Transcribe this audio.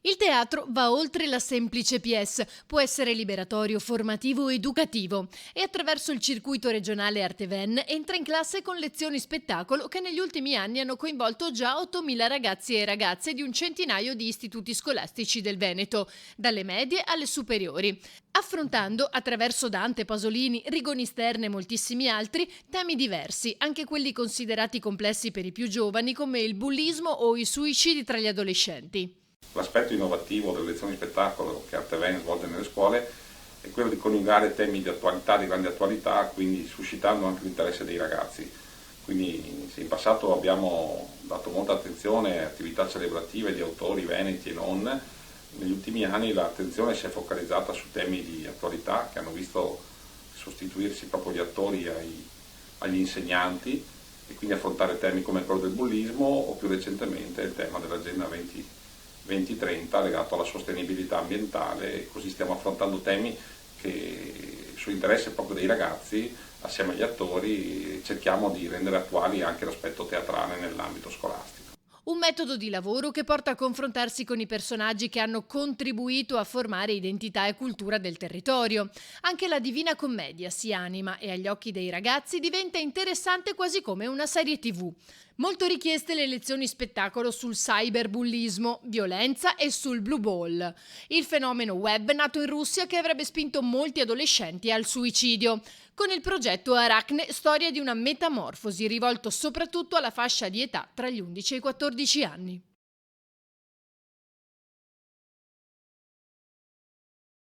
Il teatro va oltre la semplice pièce, può essere liberatorio, formativo o educativo e attraverso il circuito regionale Arteven entra in classe con lezioni spettacolo che negli ultimi anni hanno coinvolto già 8.000 ragazzi e ragazze di un centinaio di istituti scolastici del Veneto, dalle medie alle superiori, affrontando attraverso Dante, Pasolini, Rigoni Stern e moltissimi altri temi diversi, anche quelli considerati complessi per i più giovani come il bullismo o i suicidi tra gli adolescenti. L'aspetto innovativo delle lezioni di spettacolo che Arteven svolge nelle scuole è quello di coniugare temi di attualità, di grande attualità, quindi suscitando anche l'interesse dei ragazzi. Quindi se in passato abbiamo dato molta attenzione a attività celebrative di autori veneti e non, negli ultimi anni l'attenzione si è focalizzata su temi di attualità che hanno visto sostituirsi proprio gli attori agli insegnanti e quindi affrontare temi come quello del bullismo o più recentemente il tema dell'Agenda 2030 legato alla sostenibilità ambientale, e così stiamo affrontando temi che su interesse proprio dei ragazzi, assieme agli attori cerchiamo di rendere attuali anche l'aspetto teatrale nell'ambito scolastico. Un metodo di lavoro che porta a confrontarsi con i personaggi che hanno contribuito a formare identità e cultura del territorio. Anche la Divina Commedia si anima e agli occhi dei ragazzi diventa interessante quasi come una serie TV. Molto richieste le lezioni spettacolo sul cyberbullismo, violenza e sul blue ball, il fenomeno web nato in Russia che avrebbe spinto molti adolescenti al suicidio. Con il progetto Aracne, storia di una metamorfosi rivolto soprattutto alla fascia di età tra gli 11 e i 14 anni.